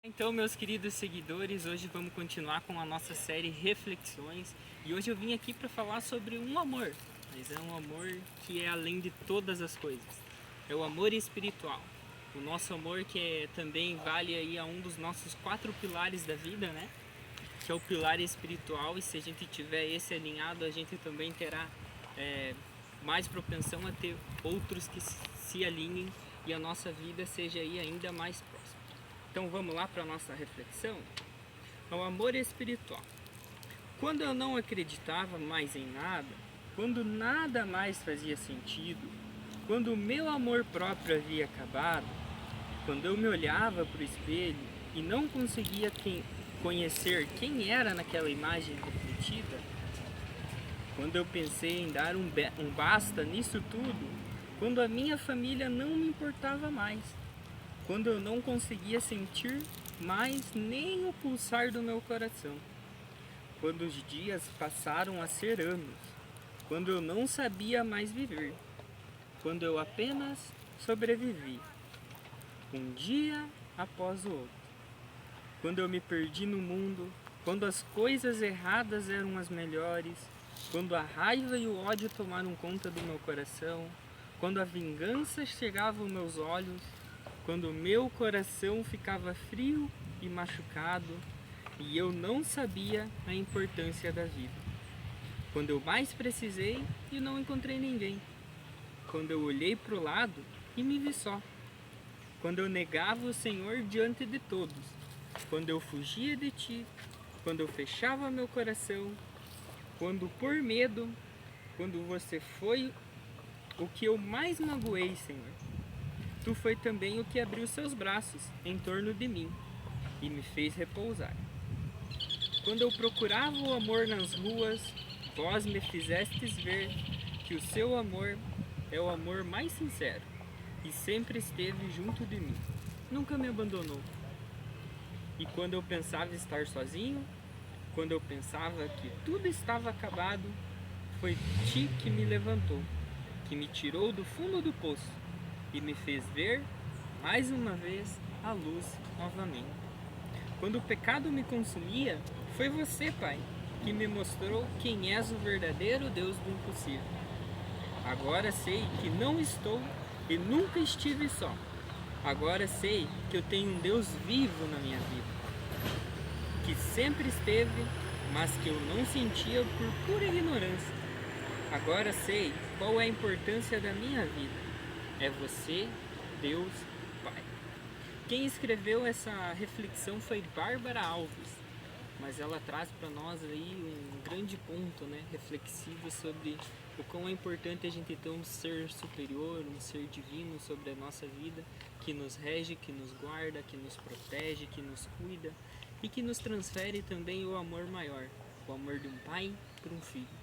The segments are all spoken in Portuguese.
Então, meus queridos seguidores, hoje vamos continuar com a nossa série Reflexões e hoje eu vim aqui para falar sobre um amor, mas é um amor que é além de todas as coisas. É o amor espiritual. O nosso amor também vale aí a um dos nossos 4 pilares da vida, né? Que é o pilar espiritual, e se a gente tiver esse alinhado, a gente também terá é, mais propensão a ter outros que se alinhem e a nossa vida seja aí ainda mais próxima. Então vamos lá para a nossa reflexão? É o amor espiritual. Quando eu não acreditava mais em nada, quando nada mais fazia sentido, quando o meu amor próprio havia acabado, quando eu me olhava para o espelho e não conseguia conhecer quem era naquela imagem refletida, quando eu pensei em dar um basta nisso tudo, quando a minha família não me importava mais, quando eu não conseguia sentir mais nem o pulsar do meu coração, quando os dias passaram a ser anos, quando eu não sabia mais viver, quando eu apenas sobrevivi, um dia após o outro, quando eu me perdi no mundo, quando as coisas erradas eram as melhores, quando a raiva e o ódio tomaram conta do meu coração, quando a vingança chegava aos meus olhos, quando o meu coração ficava frio e machucado e eu não sabia a importância da vida. Quando eu mais precisei e não encontrei ninguém. Quando eu olhei para o lado e me vi só. Quando eu negava o Senhor diante de todos. Quando eu fugia de ti. Quando eu fechava meu coração. Quando por medo. Quando você foi o que eu mais magoei, Senhor. Tu foi também o que abriu seus braços em torno de mim e me fez repousar. Quando eu procurava o amor nas ruas, vós me fizestes ver que o seu amor é o amor mais sincero e sempre esteve junto de mim. Nunca me abandonou. E quando eu pensava estar sozinho, quando eu pensava que tudo estava acabado, foi ti que me levantou, que me tirou do fundo do poço e me fez ver, mais uma vez, a luz novamente. Quando o pecado me consumia, foi você, Pai, que me mostrou quem és o verdadeiro Deus do impossível. Agora sei que não estou e nunca estive só. Agora sei que eu tenho um Deus vivo na minha vida, que sempre esteve, mas que eu não sentia por pura ignorância. Agora sei qual é a importância da minha vida. É você, Deus, Pai. Quem escreveu essa reflexão foi Bárbara Alves, mas ela traz para nós aí um grande ponto, né, reflexivo sobre o quão é importante a gente ter um ser superior, um ser divino sobre a nossa vida, que nos rege, que nos guarda, que nos protege, que nos cuida e que nos transfere também o amor maior, o amor de um pai para um filho.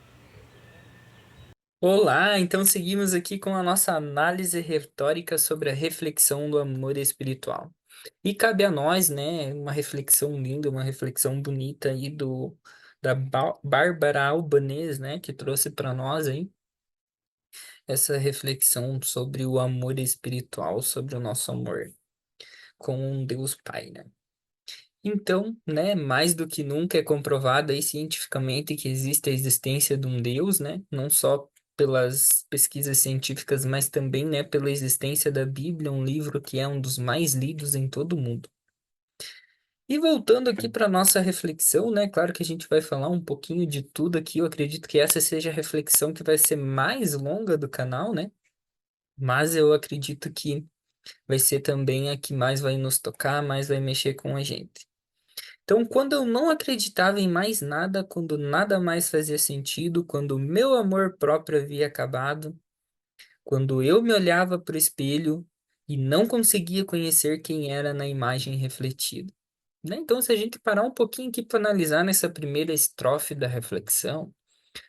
Olá, então seguimos aqui com a nossa análise retórica sobre a reflexão do amor espiritual. E cabe a nós, né, uma reflexão linda, uma reflexão bonita aí da Bárbara Albanês, né, que trouxe para nós aí essa reflexão sobre o amor espiritual, sobre o nosso amor com um Deus Pai, né? Então, né, mais do que nunca é comprovado aí cientificamente que existe a existência de um Deus, né, não só pelas pesquisas científicas, mas também, né, pela existência da Bíblia, um livro que é um dos mais lidos em todo o mundo. E voltando aqui para nossa reflexão, né, claro que a gente vai falar um pouquinho de tudo aqui, eu acredito que essa seja a reflexão que vai ser mais longa do canal, né, mas eu acredito que vai ser também a que mais vai nos tocar, mais vai mexer com a gente. Então, quando eu não acreditava em mais nada, quando nada mais fazia sentido, quando o meu amor próprio havia acabado, quando eu me olhava para o espelho e não conseguia conhecer quem era na imagem refletida. Né? Então, se a gente parar um pouquinho aqui para analisar nessa primeira estrofe da reflexão,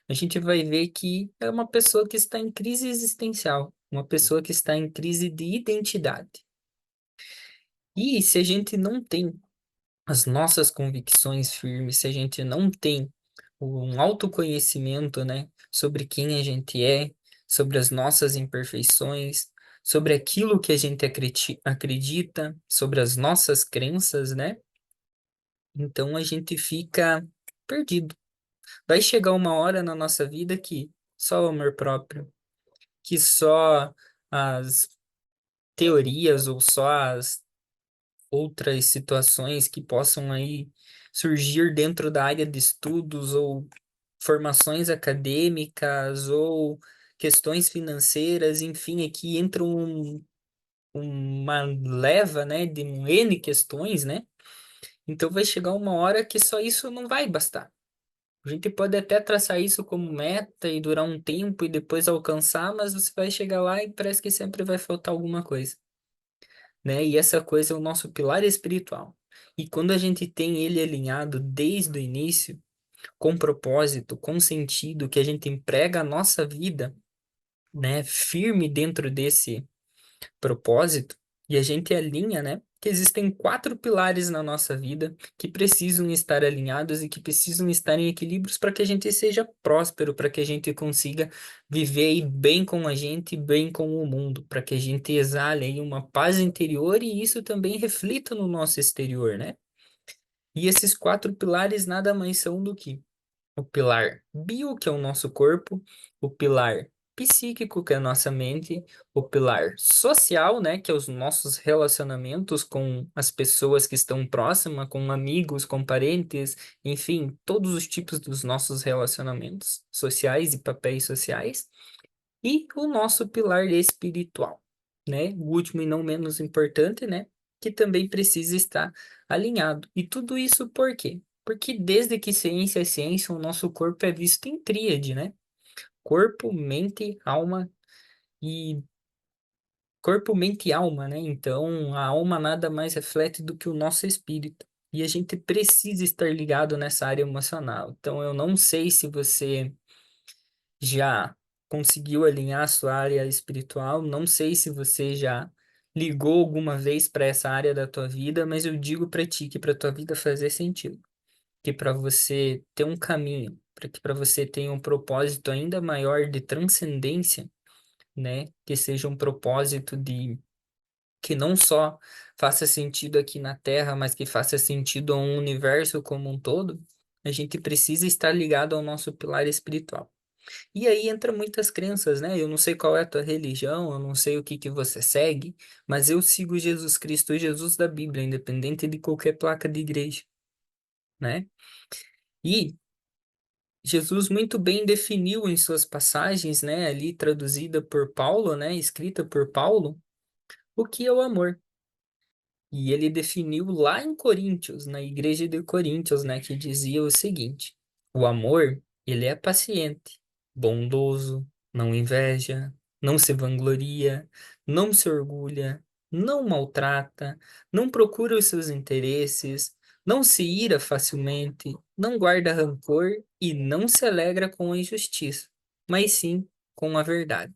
a gente vai ver que é uma pessoa que está em crise existencial, uma pessoa que está em crise de identidade. E se a gente não tem as nossas convicções firmes, se a gente não tem um autoconhecimento, né, sobre quem a gente é, sobre as nossas imperfeições, sobre aquilo que a gente acredita, sobre as nossas crenças, né? Então a gente fica perdido. Vai chegar uma hora na nossa vida que só o amor próprio, que só as teorias ou só as outras situações que possam aí surgir dentro da área de estudos ou formações acadêmicas ou questões financeiras, enfim, aqui entra uma leva, né, de um N questões, né? Então vai chegar uma hora que só isso não vai bastar. A gente pode até traçar isso como meta e durar um tempo e depois alcançar, mas você vai chegar lá e parece que sempre vai faltar alguma coisa, né? E essa coisa é o nosso pilar espiritual. E quando a gente tem ele alinhado desde o início, com propósito, com sentido, que a gente emprega a nossa vida, né, firme dentro desse propósito, e a gente alinha, né, que existem quatro pilares na nossa vida que precisam estar alinhados e que precisam estar em equilíbrios para que a gente seja próspero, para que a gente consiga viver aí bem com a gente, e bem com o mundo, para que a gente exale aí uma paz interior e isso também reflita no nosso exterior, né? E esses quatro pilares nada mais são do que o pilar bio, que é o nosso corpo, o pilar psíquico, que é a nossa mente, o pilar social, né, que é os nossos relacionamentos com as pessoas que estão próximas, com amigos, com parentes, enfim, todos os tipos dos nossos relacionamentos sociais e papéis sociais. E o nosso pilar espiritual, né? O último e não menos importante, né? Que também precisa estar alinhado. E tudo isso por quê? Porque desde que ciência é ciência, o nosso corpo é visto em tríade, né? Corpo, mente, alma e corpo, mente e alma, né? Então, a alma nada mais reflete do que o nosso espírito. E a gente precisa estar ligado nessa área emocional. Então, eu não sei se você já conseguiu alinhar a sua área espiritual. Não sei se você já ligou alguma vez para essa área da tua vida, mas eu digo para ti que para tua vida fazer sentido, que para você ter um caminho, para que para você tenha um propósito ainda maior de transcendência, né? Que seja um propósito de que não só faça sentido aqui na Terra, mas que faça sentido ao universo como um todo. A gente precisa estar ligado ao nosso pilar espiritual. E aí entra muitas crenças, né? Eu não sei qual é a tua religião, eu não sei o que que você segue, mas eu sigo Jesus Cristo, o Jesus da Bíblia, independente de qualquer placa de igreja, né? E Jesus muito bem definiu em suas passagens, né, ali traduzida por Paulo, né, escrita por Paulo, o que é o amor. E ele definiu lá em Coríntios, na igreja de Coríntios, né, que dizia o seguinte: o amor, ele é paciente, bondoso, não inveja, não se vangloria, não se orgulha, não maltrata, não procura os seus interesses, não se ira facilmente, não guarda rancor e não se alegra com a injustiça, mas sim com a verdade.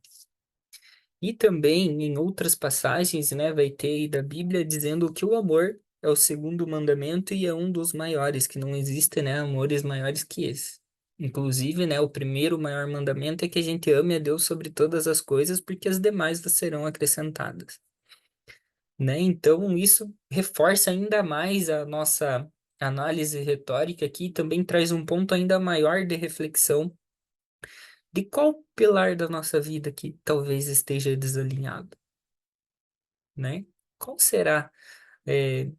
E também em outras passagens, né, vai ter aí da Bíblia dizendo que o amor é o segundo mandamento e é um dos maiores, que não existe, né, amores maiores que esse. Inclusive, né, o primeiro maior mandamento é que a gente ame a Deus sobre todas as coisas, porque as demais vos serão acrescentadas, né? Então, isso reforça ainda mais a nossa análise retórica aqui, e também traz um ponto ainda maior de reflexão de qual pilar da nossa vida que talvez esteja desalinhado, né? Qual será? É,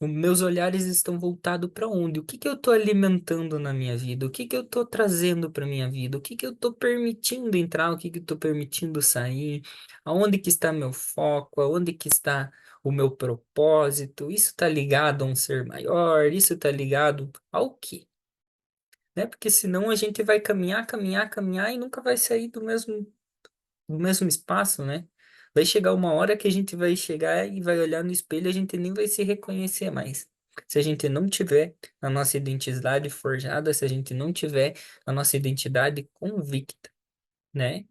os meus olhares estão voltados para onde? O que que eu estou alimentando na minha vida? O que que eu estou trazendo para minha vida? O que que eu estou permitindo entrar? O que que eu estou permitindo sair? Aonde que está meu foco? Aonde que está o meu propósito? Isso está ligado a um ser maior? Isso está ligado ao quê? Né? Porque senão a gente vai caminhar, caminhar, caminhar e nunca vai sair do mesmo espaço, né? Vai chegar uma hora que a gente vai chegar e vai olhar no espelho e a gente nem vai se reconhecer mais. Se a gente não tiver a nossa identidade forjada, se a gente não tiver a nossa identidade convicta, né?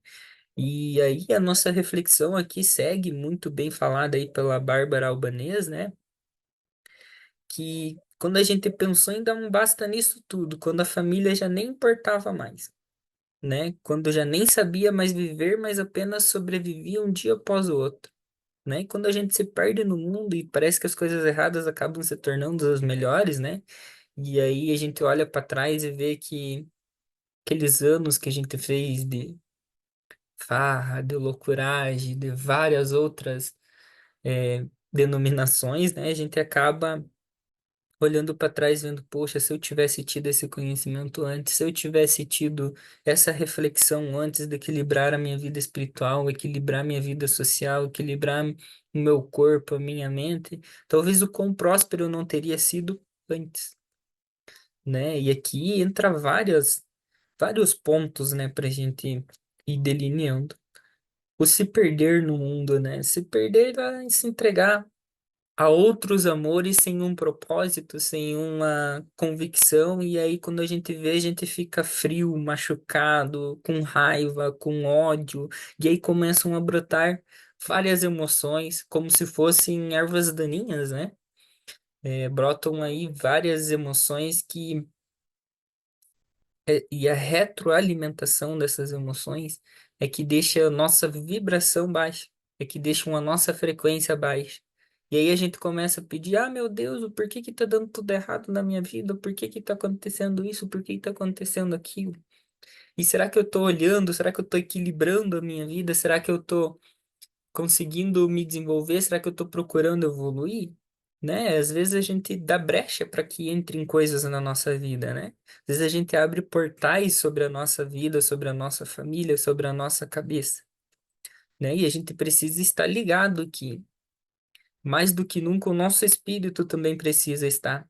E aí a nossa reflexão aqui segue muito bem falada aí pela Bárbara Albanês, né? Que quando a gente pensou em dar um basta nisso tudo, quando a família já nem importava mais. né? Quando já nem sabia mais viver, mas apenas sobrevivia um dia após o outro, né? E quando a gente se perde no mundo e parece que as coisas erradas acabam se tornando as melhores, né? E aí a gente olha para trás e vê que aqueles anos que a gente fez de farra, de loucuragem, de várias outras denominações, né? A gente acaba olhando para trás, vendo, poxa, se eu tivesse tido esse conhecimento antes, se eu tivesse tido essa reflexão antes de equilibrar a minha vida espiritual, equilibrar minha vida social, equilibrar o meu corpo, a minha mente, talvez o quão próspero eu não teria sido antes, né? E aqui entra vários pontos, né, para a gente ir delineando. O se perder no mundo, né? Se perder vai se entregar a outros amores sem um propósito, sem uma convicção, e aí quando a gente vê, a gente fica frio, machucado, com raiva, com ódio, e aí começam a brotar várias emoções, como se fossem ervas daninhas, né? Brotam aí várias emoções e a retroalimentação dessas emoções é que deixa a nossa vibração baixa, é que deixa a nossa frequência baixa. E aí a gente começa a pedir, ah, meu Deus, por que que tá dando tudo errado na minha vida? Por que que tá acontecendo isso? Por que que tá acontecendo aquilo? E será que eu tô olhando? Será que eu tô equilibrando a minha vida? Será que eu tô conseguindo me desenvolver? Será que eu estou procurando evoluir? Né? Às vezes a gente dá brecha para que entrem coisas na nossa vida, né? Às vezes a gente abre portais sobre a nossa vida, sobre a nossa família, sobre a nossa cabeça, né? E a gente precisa estar ligado que, mais do que nunca, o nosso espírito também precisa estar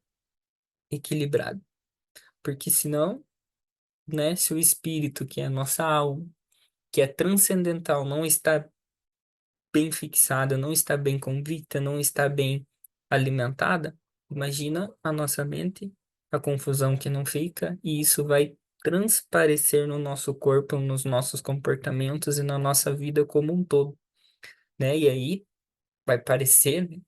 equilibrado, porque senão, né, se o espírito, que é a nossa alma, que é transcendental, não está bem fixada, não está bem convicta, não está bem alimentada, imagina a nossa mente, a confusão que não fica, e isso vai transparecer no nosso corpo, nos nossos comportamentos e na nossa vida como um todo, né? E aí vai parecer, né?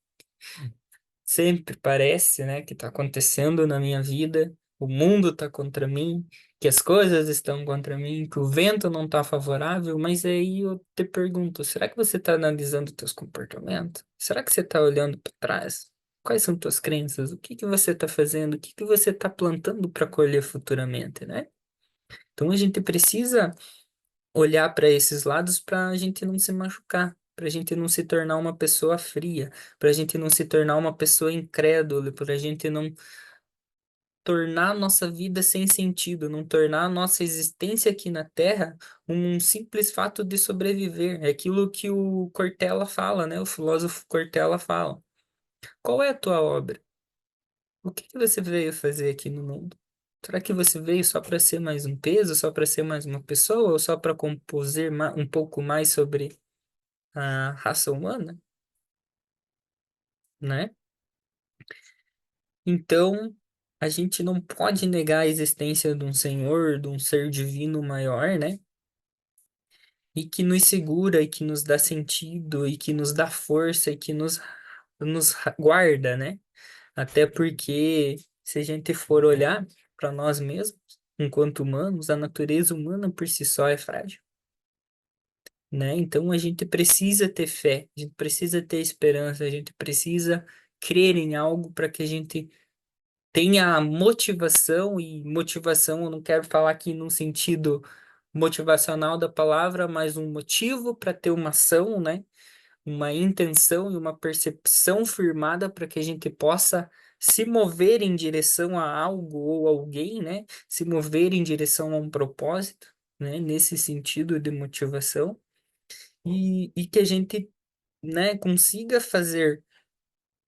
Sempre parece, né, que está acontecendo na minha vida, o mundo está contra mim, que as coisas estão contra mim, que o vento não está favorável, mas aí eu te pergunto, será que você está analisando teus comportamentos? Será que você está olhando para trás? Quais são tuas crenças? O que que você está fazendo? O que que você está plantando para colher futuramente, né? Então a gente precisa olhar para esses lados para a gente não se machucar, para a gente não se tornar uma pessoa fria, para a gente não se tornar uma pessoa incrédula, para a gente não tornar a nossa vida sem sentido, não tornar a nossa existência aqui na Terra um simples fato de sobreviver. É aquilo que o Cortella fala, né? O filósofo Cortella fala. Qual é a tua obra? O que que você veio fazer aqui no mundo? Será que você veio só para ser mais um peso, só para ser mais uma pessoa, ou só para compor um pouco mais sobre a raça humana, né? Então, a gente não pode negar a existência de um Senhor, de um ser divino maior, né? E que nos segura, e que nos dá sentido, e que nos dá força, e que nos guarda, né? Até porque, se a gente for olhar para nós mesmos, enquanto humanos, a natureza humana por si só é frágil, né? Então, a gente precisa ter fé, a gente precisa ter esperança, a gente precisa crer em algo para que a gente tenha motivação, e motivação eu não quero falar aqui num sentido motivacional da palavra, mas um motivo para ter uma ação, né? Uma intenção e uma percepção firmada para que a gente possa se mover em direção a algo ou alguém, né? Se mover em direção a um propósito, né? Nesse sentido de motivação e que a gente, né, consiga fazer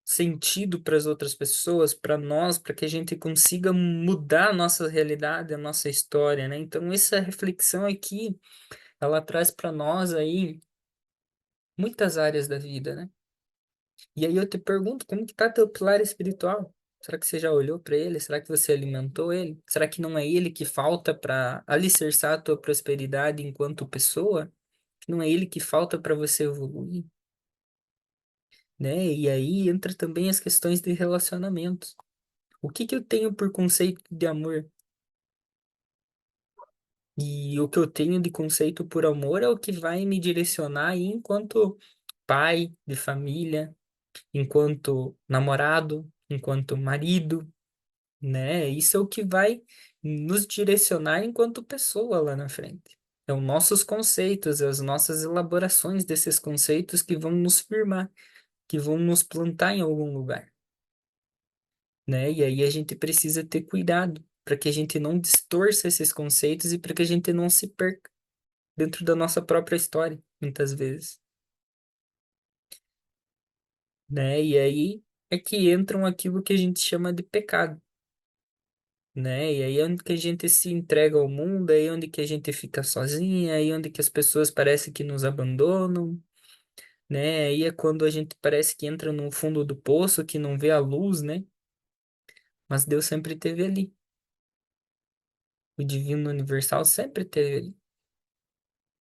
sentido para as outras pessoas, para nós, para que a gente consiga mudar a nossa realidade, a nossa história, né? Então, essa reflexão aqui, ela traz para nós aí muitas áreas da vida, né? E aí eu te pergunto, como que tá teu pilar espiritual? Será que você já olhou para ele? Será que você alimentou ele? Será que não é ele que falta para alicerçar a tua prosperidade enquanto pessoa? Não é ele que falta para você evoluir, né? E aí entra também as questões de relacionamentos. O que que eu tenho por conceito de amor? E o que eu tenho de conceito por amor é o que vai me direcionar aí enquanto pai de família, enquanto namorado, enquanto marido, né? Isso é o que vai nos direcionar enquanto pessoa lá na frente. É os nossos conceitos, é as nossas elaborações desses conceitos que vão nos firmar, que vão nos plantar em algum lugar, né? E aí a gente precisa ter cuidado para que a gente não distorça esses conceitos e para que a gente não se perca dentro da nossa própria história, muitas vezes, né? E aí é que entram aquilo que a gente chama de pecado, né? E aí é onde que a gente se entrega ao mundo, é aí onde que a gente fica sozinha, é aí onde que as pessoas parecem que nos abandonam, né? Aí é quando a gente parece que entra no fundo do poço, que não vê a luz, né? Mas Deus sempre esteve ali. O Divino Universal sempre esteve ali.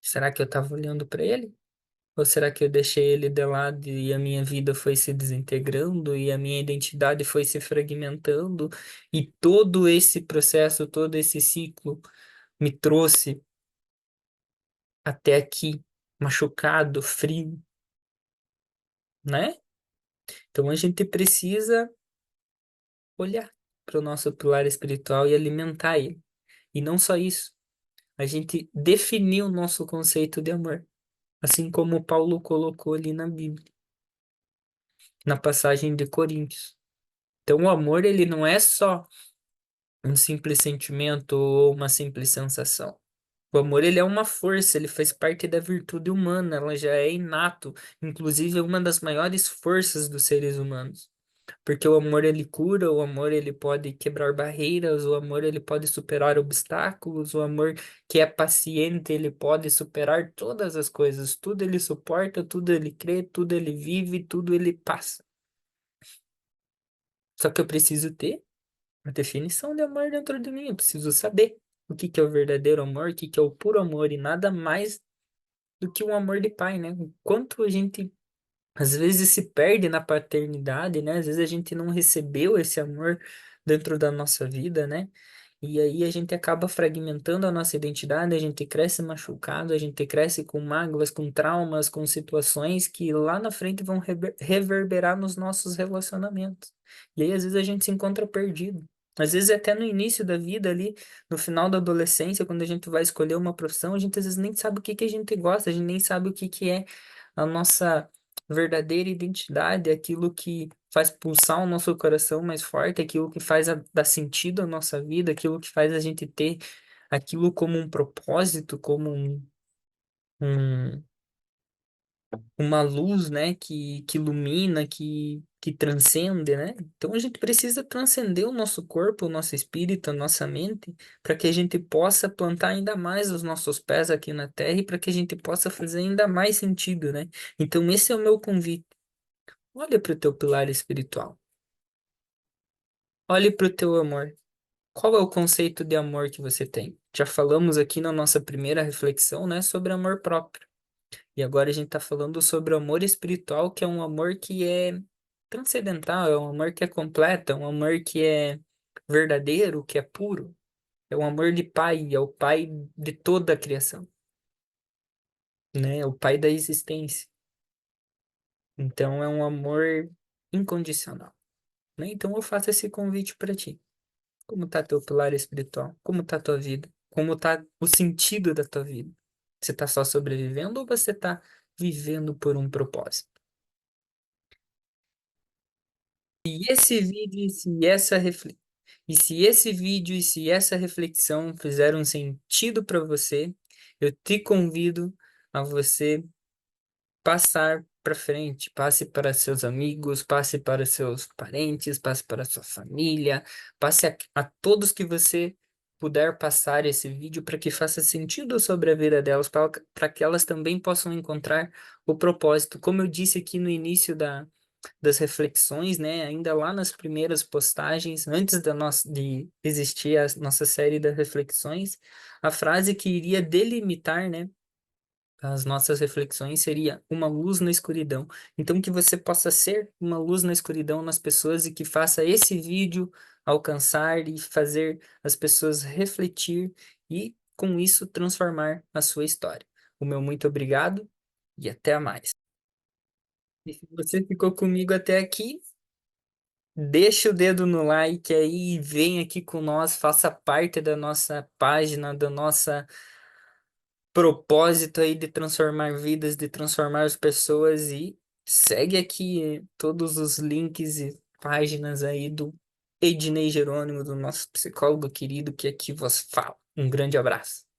Será que eu estava olhando para ele? Ou será que eu deixei ele de lado e a minha vida foi se desintegrando e a minha identidade foi se fragmentando e todo esse processo, todo esse ciclo me trouxe até aqui, machucado, frio, né? Então a gente precisa olhar para o nosso pilar espiritual e alimentar ele. E não só isso, a gente definir o nosso conceito de amor, assim como Paulo colocou ali na Bíblia, na passagem de Coríntios. Então o amor, ele não é só um simples sentimento ou uma simples sensação. O amor, ele é uma força, ele faz parte da virtude humana, ela já é inato, inclusive é uma das maiores forças dos seres humanos. Porque o amor, ele cura, o amor, ele pode quebrar barreiras, o amor, ele pode superar obstáculos, o amor que é paciente, ele pode superar todas as coisas, tudo ele suporta, tudo ele crê, tudo ele vive, tudo ele passa. Só que eu preciso ter a definição de amor dentro de mim. Eu preciso saber o que que é o verdadeiro amor, o que que é o puro amor e nada mais do que um amor de pai, né? O quanto a gente às vezes se perde na paternidade, né? Às vezes a gente não recebeu esse amor dentro da nossa vida, né? E aí a gente acaba fragmentando a nossa identidade, a gente cresce machucado, a gente cresce com mágoas, com traumas, com situações que lá na frente vão reverberar nos nossos relacionamentos. E aí às vezes a gente se encontra perdido. Às vezes até no início da vida ali, no final da adolescência, quando a gente vai escolher uma profissão, a gente às vezes nem sabe o que que a gente gosta, a gente nem sabe o que que é a nossa verdadeira identidade, aquilo que faz pulsar o nosso coração mais forte, aquilo que faz dar sentido à nossa vida, aquilo que faz a gente ter aquilo como um propósito, como um- uma luz, né, que ilumina, que transcende, né? Então a gente precisa transcender o nosso corpo, o nosso espírito, a nossa mente, para que a gente possa plantar ainda mais os nossos pés aqui na terra e para que a gente possa fazer ainda mais sentido, né? Então esse é o meu convite. Olha para o teu pilar espiritual. Olhe para o teu amor. Qual é o conceito de amor que você tem? Já falamos aqui na nossa primeira reflexão, né, sobre amor próprio. E agora a gente está falando sobre o amor espiritual, que é um amor que é transcendental, é um amor que é completo, é um amor que é verdadeiro, que é puro. É um amor de pai, é o pai de toda a criação, né? É o pai da existência. Então é um amor incondicional, né? Então eu faço esse convite para ti. Como tá teu pilar espiritual? Como tá tua vida? Como tá o sentido da tua vida? Você tá só sobrevivendo ou você tá vivendo por um propósito? E esse vídeo, e se esse vídeo e se essa reflexão fizeram sentido para você, eu te convido a você passar para frente, passe para seus amigos, passe para seus parentes, passe para sua família, passe a todos que você puder passar esse vídeo para que faça sentido sobre a vida delas, para que elas também possam encontrar o propósito. Como eu disse aqui no início das reflexões, né, ainda lá nas primeiras postagens, antes de existir a nossa série das reflexões, a frase que iria delimitar, né, as nossas reflexões seria uma luz na escuridão. Então, que você possa ser uma luz na escuridão nas pessoas e que faça esse vídeo alcançar e fazer as pessoas refletir e com isso, transformar a sua história. O meu muito obrigado e até mais. E se você ficou comigo até aqui, deixa o dedo no like aí e vem aqui com nós, faça parte da nossa página, da nossa propósito aí de transformar vidas, de transformar as pessoas e segue aqui todos os links e páginas aí do Ednei Jerônimo, do nosso psicólogo querido que aqui vos fala. Um grande abraço.